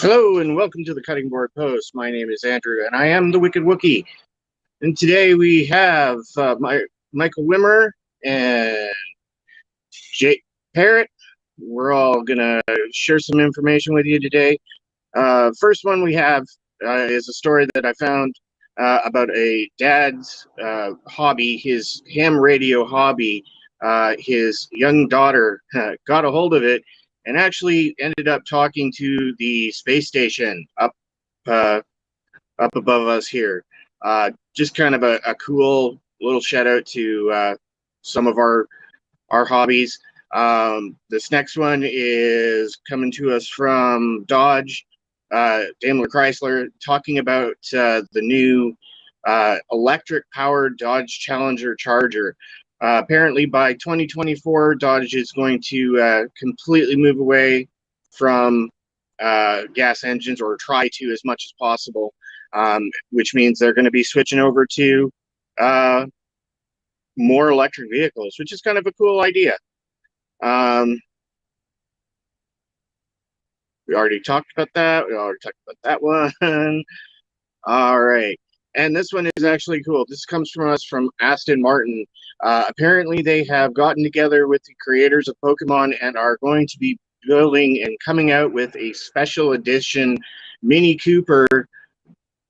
Hello and welcome to the Cutting Board Post. My name is Andrew and I am the Wicked Wookie. And today we have Micheal Wimmer and Parrot. We're all going to share some information with you today. First one we have is a story that I found about a dad's hobby, his ham radio hobby. His young daughter got a hold of it and actually ended up talking to the space station uh, up above us here. Just kind of a cool little shout out to some of our hobbies. This next one is coming to us from Dodge, Daimler Chrysler, talking about the new electric-powered Dodge Challenger Charger. Apparently, by 2024, Dodge is going to completely move away from gas engines, or try to as much as possible, which means they're going to be switching over to more electric vehicles, which is kind of a cool idea. We already talked about that. We already talked about that one. All right. And this one is actually cool. This comes from us from Aston Martin. Apparently, they have gotten together with the creators of Pokemon and are going to be building and coming out with a special edition Mini Cooper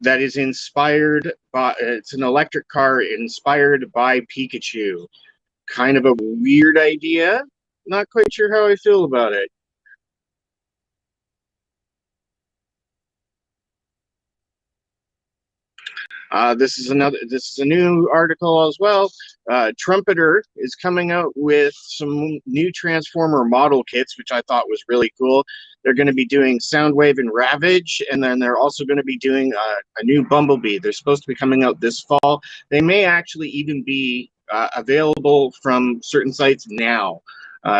that is inspired by, it's an electric car inspired by Pikachu. Kind of a weird idea. Not quite sure how I feel about it. This is a new article as well. Trumpeter is coming out with some new Transformer model kits, which I thought was really cool. They're going to be doing Soundwave and Ravage, and then they're also going to be doing a new Bumblebee. They're supposed to be coming out this fall. They may actually even be available from certain sites now.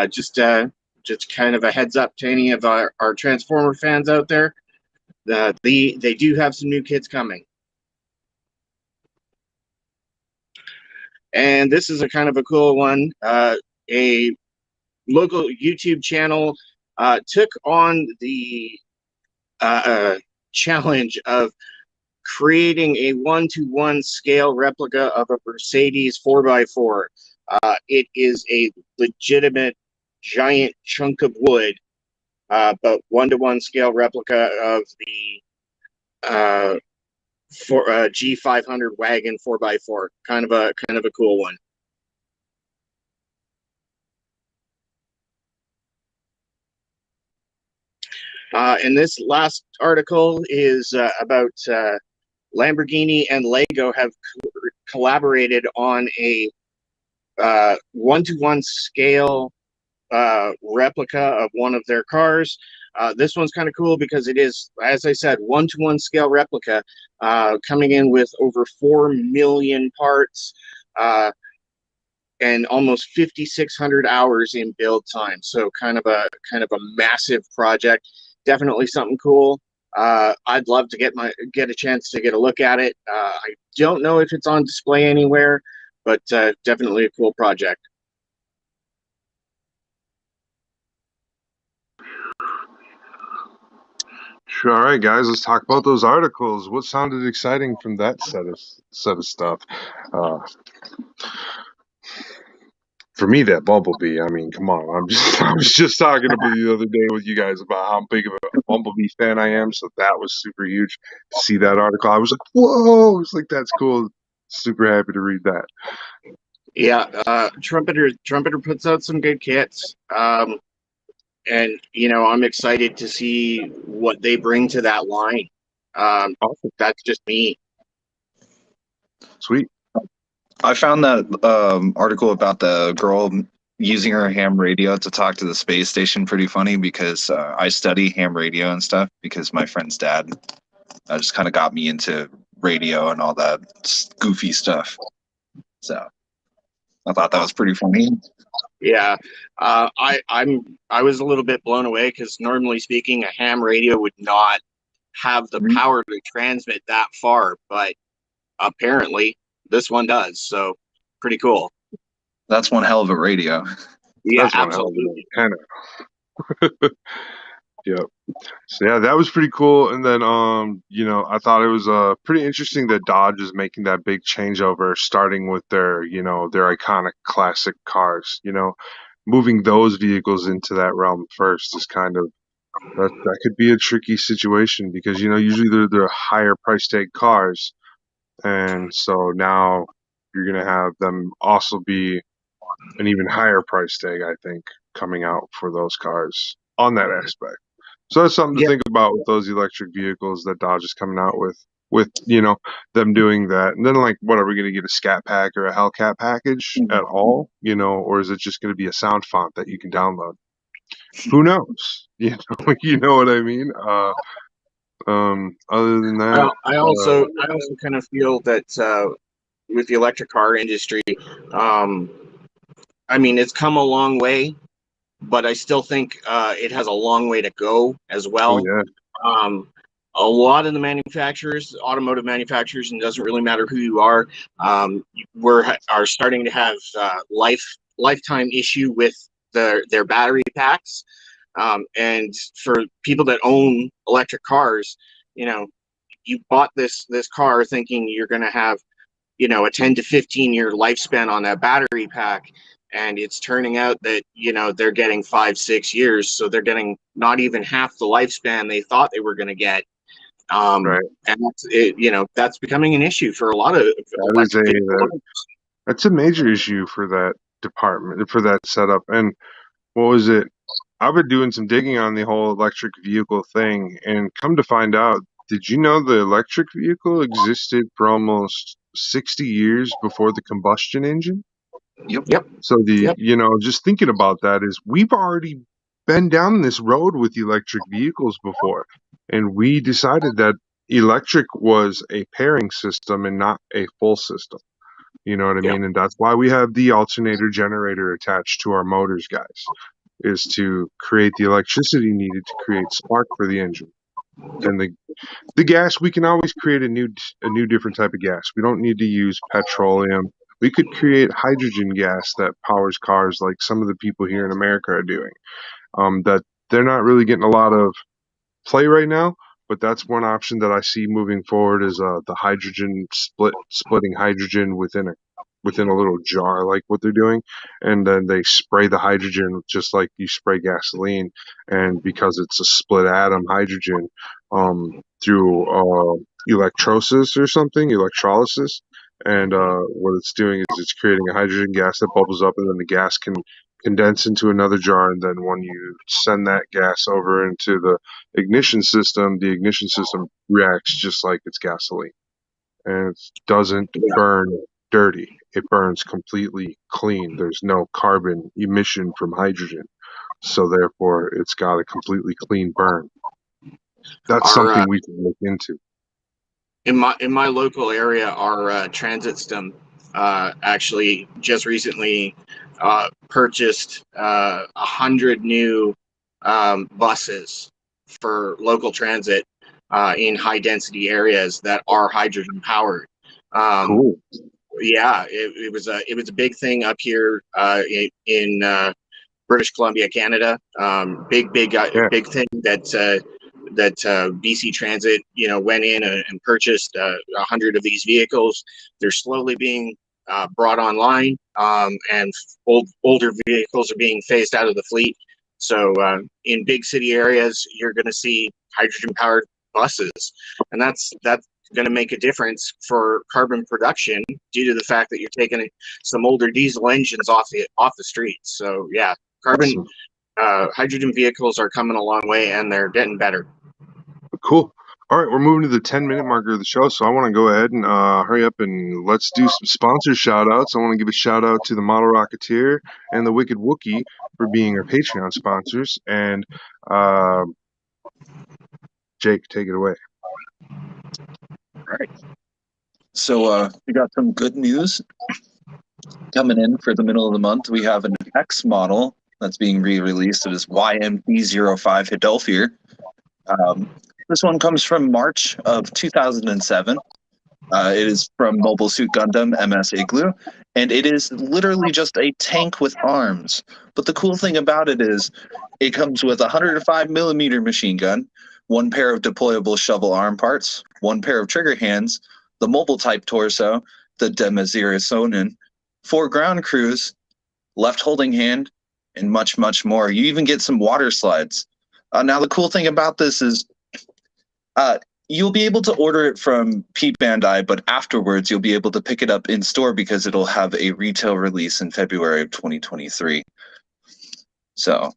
Just kind of a heads up to any of our Transformer fans out there. They do have some new kits coming. And this is a kind of a cool one. A local YouTube channel took on the challenge of creating a 1-to-1 scale replica of a Mercedes 4x4. It is a legitimate giant chunk of wood, but 1-to-1 scale replica of the for a G500 wagon 4x4. Kind of a cool one. And this last article is about Lamborghini and Lego have collaborated on a 1-to-1 scale replica of one of their cars. This one's kind of cool because it is, as I said, 1-to-1 scale replica, coming in with over 4 million parts and almost 5,600 hours in build time. So kind of a massive project. Definitely something cool. I'd love to get a chance to get a look at it. I don't know if it's on display anywhere, but definitely a cool project. Sure. All right, guys, let's talk about those articles. What sounded exciting from that set of stuff? Uh, for me, that Bumblebee. I mean, come on. I was just talking about the other day with you guys about how big of a Bumblebee fan I am. So that was super huge to see that article. I was like, whoa! It's like that's cool. Super happy to read that. Yeah, Trumpeter puts out some good kits. And I'm excited to see what they bring to that line. Awesome. That's just me. Sweet. I found that article about the girl using her ham radio to talk to the space station pretty funny because I study ham radio and stuff because my friend's dad just kind of got me into radio and all that goofy stuff. So I thought that was pretty funny. Yeah, I was a little bit blown away because normally speaking, a ham radio would not have the power to transmit that far, but apparently this one does. So pretty cool. That's one hell of a radio. Yeah, That's one absolutely. hell of a antenna. Yep. So yeah, that was pretty cool. And then I thought it was pretty interesting that Dodge is making that big changeover, starting with their iconic classic cars. Moving those vehicles into that realm first is kind of that could be a tricky situation because usually they're higher price tag cars, and so now you're gonna have them also be an even higher price tag, I think, coming out for those cars on that aspect. So that's something to Yeah, think about with those electric vehicles that Dodge is coming out with them doing that. And then like, what are we going to get, a Scat Pack or a Hellcat package at all? Or is it just going to be a sound font that you can download? Who knows? You know what I mean? Other than that, well, I also kind of feel that with the electric car industry, um, I mean, it's come a long way, but I still think it has a long way to go as oh well. yeah, Um, a lot of the manufacturers, automotive manufacturers, and it doesn't really matter who you are, are starting to have lifetime issue with their battery packs. And for people that own electric cars, you know, you bought this car thinking you're going to have a 10 to 15 year lifespan on that battery pack, and it's turning out that they're getting 5-6 years, so they're getting not even half the lifespan they thought they were going to get. right. And that's becoming an issue for a lot of That is electric vehicles. that's a major issue for that department, for that setup. And what was it? I've been doing some digging on the whole electric vehicle thing, and come to find out, did you know the electric vehicle existed for almost 60 years before the combustion engine? Yep. So Yep. just thinking about that is we've already been down this road with electric vehicles before, and we decided that electric was a pairing system and not a full system. You know what I Yep. mean? And that's why we have the alternator generator attached to our motors, guys, is to create the electricity needed to create spark for the engine. And the gas, we can always create a new different type of gas. We don't need to use petroleum. We could create hydrogen gas that powers cars like some of the people here in America are doing. That they're not really getting a lot of play right now, but that's one option that I see moving forward is the hydrogen splitting hydrogen within a little jar, like what they're doing, and then they spray the hydrogen just like you spray gasoline, and because it's a split atom hydrogen, through electrolysis or something, electrolysis, and what it's doing is it's creating a hydrogen gas that bubbles up, and then the gas can condense into another jar, and then when you send that gas over into the ignition system reacts just like it's gasoline, and it doesn't burn dirty. It burns completely clean. There's no carbon emission from hydrogen, so therefore it's got a completely clean burn. That's Our something we can look into. in my local area, our transit system actually just recently purchased 100 new buses for local transit in high density areas that are hydrogen powered. Um, Cool. yeah, it was a big thing up here in British Columbia, Canada. Yeah. Big thing that BC Transit went in and purchased 100 of these vehicles. They're slowly being brought online, and older vehicles are being phased out of the fleet. So in big city areas, you're going to see hydrogen powered buses, and that's going to make a difference for carbon production due to the fact that you're taking some older diesel engines off the streets. So yeah, carbon Awesome. hydrogen vehicles are coming a long way, and they're getting better. Cool. All right, we're moving to the 10-minute marker of the show, so I want to go ahead and hurry up and let's do some sponsor shout-outs. I want to give a shout-out to the Model Rocketeer and the Wicked Wookie for being our Patreon sponsors. And Jake, take it away. All right. So we got some good news coming in for the middle of the month. We have an X model that's being re-released. It is YMP05 Hidalfier. This one comes from March of 2007. It is from Mobile Suit Gundam MS Igloo, and it is literally just a tank with arms. But the cool thing about it is it comes with a 105mm machine gun, one pair of deployable shovel arm parts, one pair of trigger hands, the mobile type torso, the Demazira Sonin, 4 ground crews, left holding hand, and much, much more. You even get some water slides. Now, the cool thing about this is you'll be able to order it from P Bandai, but afterwards you'll be able to pick it up in store because it'll have a retail release in February of 2023. So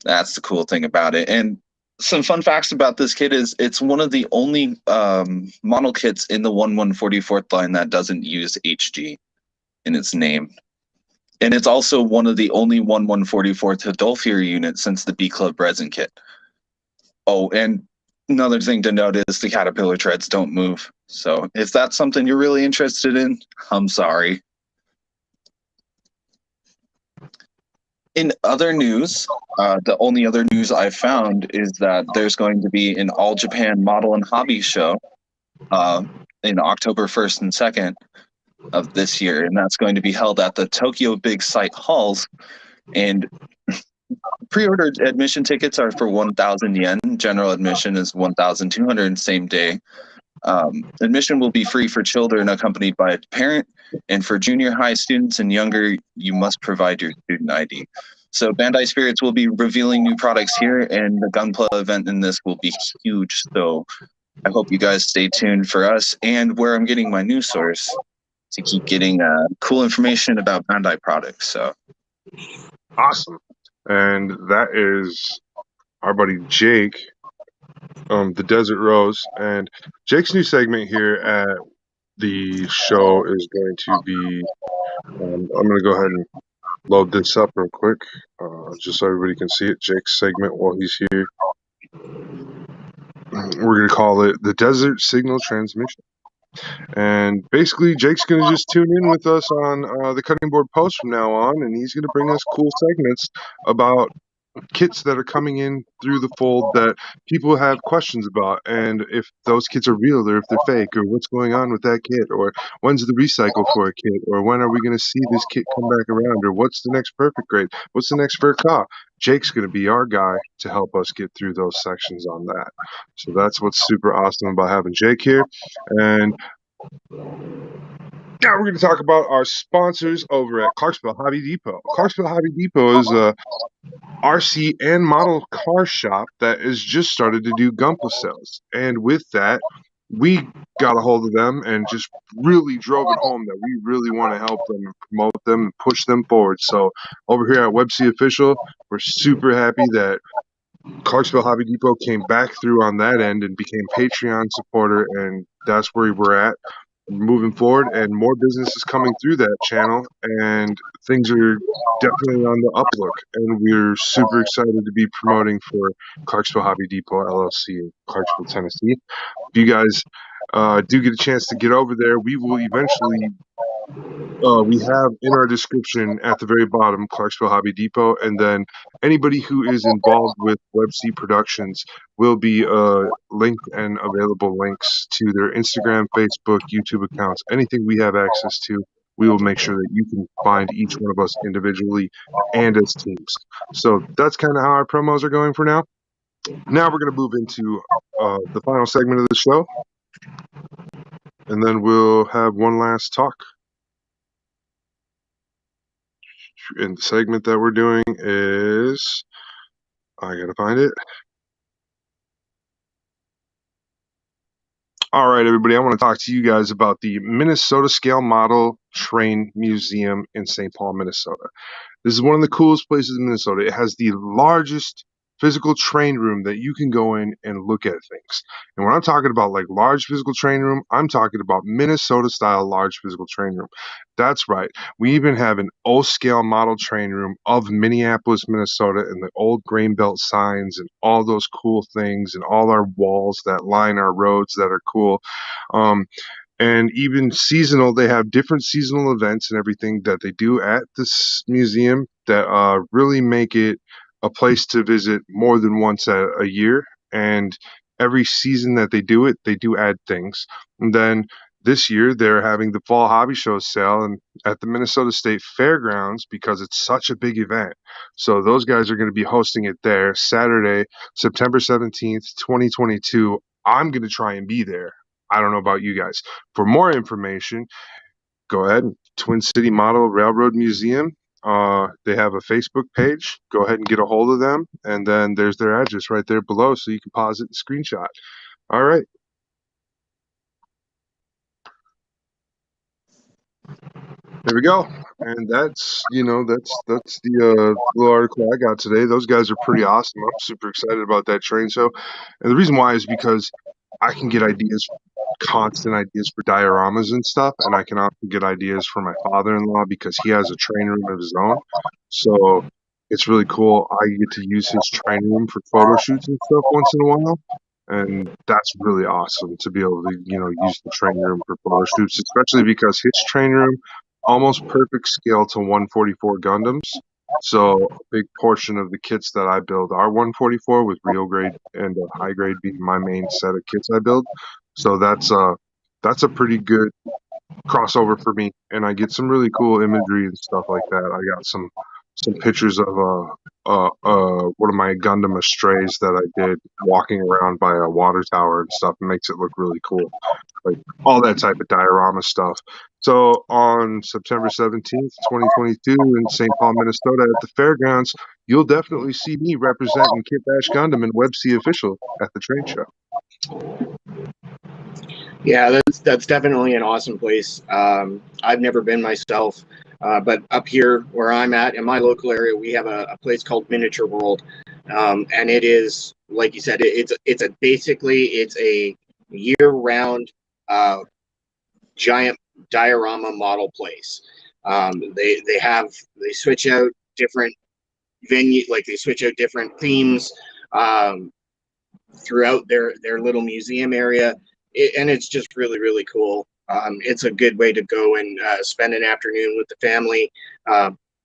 that's the cool thing about it. And some fun facts about this kit is it's one of the only model kits in the 1144th line that doesn't use HG in its name. And it's also one of the only 1144th Hidolfir units since the B Club resin kit. Oh, and another thing to note is the caterpillar treads don't move. So if that's something you're really interested in, I'm sorry. In other news, the only other news I've found is that there's going to be an All Japan Model and Hobby show in October 1st and 2nd of this year, and that's going to be held at the Tokyo Big Sight Halls. And pre-order admission tickets are for 1,000 yen. General admission is 1,200 same day. Admission will be free for children accompanied by a parent, and for junior high students and younger, you must provide your student ID. So Bandai Spirits will be revealing new products here, and the Gunpla event in this will be huge. So I hope you guys stay tuned for us and where I'm getting my news source to keep getting cool information about Bandai products. So Awesome. And that is our buddy Jake, the Desert Rose. And Jake's new segment here at the show is going to be, I'm going to go ahead and load this up real quick, just so everybody can see it. Jake's segment while he's here. We're going to call it the Desert Signal Transmission. And basically, Jake's going to just tune in with us on the Cutting Board Post from now on, and he's going to bring us cool segments about kits that are coming in through the fold that people have questions about, and if those kits are real or if they're fake, or what's going on with that kit, or when's the recycle for a kit, or when are we going to see this kit come back around, or what's the next perfect grade, what's the next Furka. Jake's going to be our guy to help us get through those sections on that. So that's what's super awesome about having Jake here. And now we're going to talk about our sponsors over at Clarksville Hobby Depot. Clarksville Hobby Depot is a RC and model car shop that has just started to do Gunpla sales. And with that, we got a hold of them and just really drove it home that we really want to help them and promote them and push them forward. So over here at Websy Official, we're super happy that Clarksville Hobby Depot came back through on that end and became Patreon supporter, and that's where we're at moving forward, and more business is coming through that channel, and things are definitely on the uplook, and we're super excited to be promoting for Clarksville Hobby Depot LLC in Clarksville, Tennessee. If you guys do get a chance to get over there, we will eventually we have in our description at the very bottom Clarksville Hobby Depot, and then anybody who is involved with WebC Productions will be linked and available links to their Instagram, Facebook, YouTube accounts. Anything we have access to, we will make sure that you can find each one of us individually and as teams. So that's kind of how our promos are going for now. Now we're going to move into the final segment of the show, and then we'll have one last talk. And the segment that we're doing is, I gotta find it. All right, everybody, I want to talk to you guys about the Minnesota Scale Model Train Museum in St. Paul, Minnesota. This is one of the coolest places in Minnesota. It has the largest physical train room that you can go in and look at things. And when I'm talking about like large physical train room, I'm talking about Minnesota style large physical train room. That's right. We even have an O-scale model train room of Minneapolis, Minnesota, and the old grain belt signs and all those cool things and all our walls that line our roads that are cool. And even seasonal, they have different seasonal events and everything that they do at this museum that really make it a place to visit more than once a year. And every season that they do it, they do add things. And then this year they're having the fall hobby show sale and at the Minnesota State Fairgrounds because it's such a big event. So those guys are going to be hosting it there Saturday, September 17th, 2022. I'm going to try and be there. I don't know about you guys. For more information, go ahead. Twin City Model Railroad Museum. They have a Facebook page. Go ahead and get a hold of them. And then there's their address right there below so you can pause it and screenshot. All right. There we go. And that's the little article I got today. Those guys are pretty awesome. I'm super excited about that train show. And the reason why is because I can get constant ideas for dioramas and stuff, and I can also get ideas for my father-in-law because he has a train room of his own. So it's really cool. I get to use his train room for photo shoots and stuff once in a while. And that's really awesome to be able to, use the train room for photo shoots, especially because his train room almost perfect scale to 144 Gundams. So a big portion of the kits that I build are 144 with real grade and high grade being my main set of kits I build. So that's a pretty good crossover for me, and I get some really cool imagery and stuff like that. I got some pictures of one of my Gundam Astrays that I did walking around by a water tower and stuff. It makes it look really cool, like all that type of diorama stuff. So on September 17th, 2022 in St. Paul, Minnesota at the fairgrounds, you'll definitely see me representing Kit Bash Gundam and Web C Official at the train show. Yeah, that's definitely an awesome place. I've never been myself, but up here where I'm at in my local area, we have a place called Miniature World, and it is, like you said, it's a year-round giant diorama model place. They switch out different they switch out different themes throughout their little museum area. And it's just really, really cool. It's a good way to go and spend an afternoon with the family.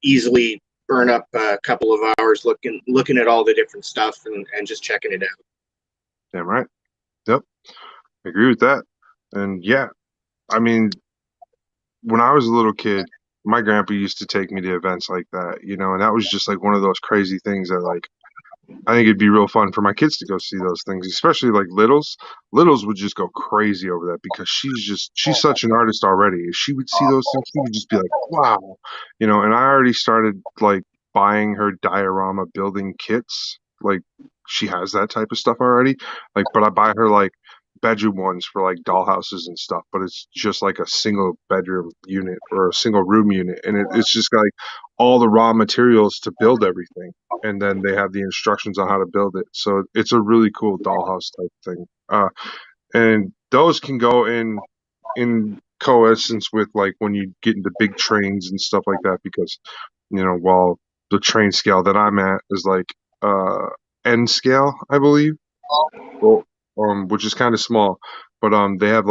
Easily burn up a couple of hours looking at all the different stuff and just checking it out. Damn right. Yep. I agree with that. And yeah, I mean, when I was a little kid, my grandpa used to take me to events like that, and that was just like one of those crazy things that like I think it'd be real fun for my kids to go see those things, especially like Littles. Littles would just go crazy over that because she's such an artist already. If she would see those things, she would just be like, wow, and I already started like buying her diorama building kits. Like she has that type of stuff already. Like, but I buy her like bedroom ones for like dollhouses and stuff, but it's just like a single bedroom unit or a single room unit. And it's just like all the raw materials to build everything. And then they have the instructions on how to build it. So it's a really cool dollhouse type thing. And those can go in coessence with like when you get into big trains and stuff like that, because, while the train scale that I'm at is like N scale, I believe. Well, which is kind of small, but they have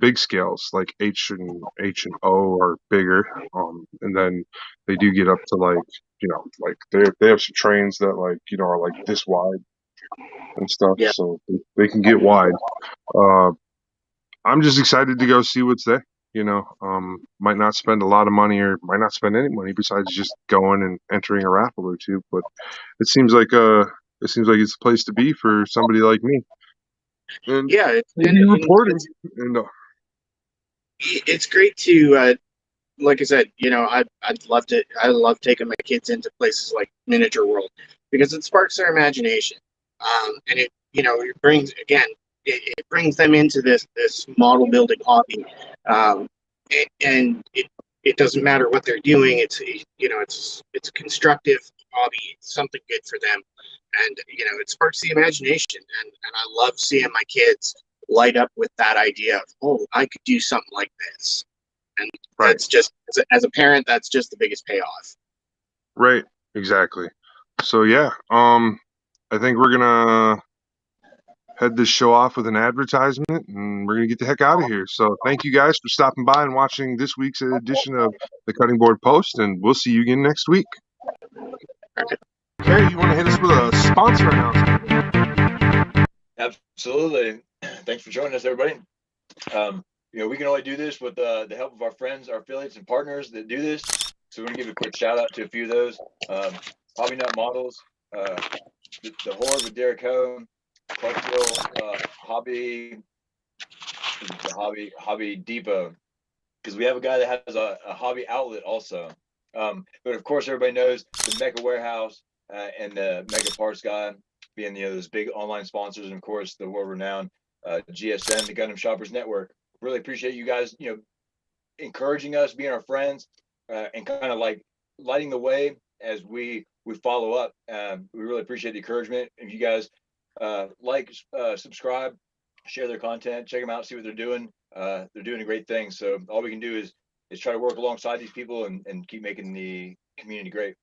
big scales like H and O are bigger, and then they do get up to like like they have some trains that like are like this wide and stuff, Yeah. so they can get wide. I'm just excited to go see what's there. Might not spend a lot of money or might not spend any money besides just going and entering a raffle or two, but it seems like it's a place to be for somebody like me. And Yeah, it's great to like I said, I love taking my kids into places like Miniature World because it sparks their imagination, and it brings them into this model building hobby, and it doesn't matter what they're doing. It's a constructive hobby. It's something good for them, and it sparks the imagination, and I love seeing my kids light up with that idea of, oh, I could do something like this. And that's just, as a parent, that's just the biggest payoff. Right, exactly. So yeah, I think we're gonna head this show off with an advertisement, and we're gonna get the heck out of here. So thank you guys for stopping by and watching this week's edition of the Cutting Board Post, and we'll see you again next week. Okay, you want to hit us with a sponsor announcement? Absolutely. Thanks for joining us, everybody. we can only do this with the help of our friends, our affiliates, and partners that do this. So we're gonna give a quick shout out to a few of those. Hobby Nut Models, the Horde with Derek Ho, Clarksville Hobby Depot, because we have a guy that has a hobby outlet also. But of course, everybody knows the Mecha Warehouse and the Mega Parts guy being those big online sponsors, and of course the world-renowned GSN, the Gundam Shoppers Network. Really appreciate you guys, encouraging us, being our friends, and kind of like lighting the way as we follow up. We really appreciate the encouragement. If you guys subscribe, share their content, check them out, see what they're doing. They're doing a great thing. So all we can do is try to work alongside these people and keep making the community great.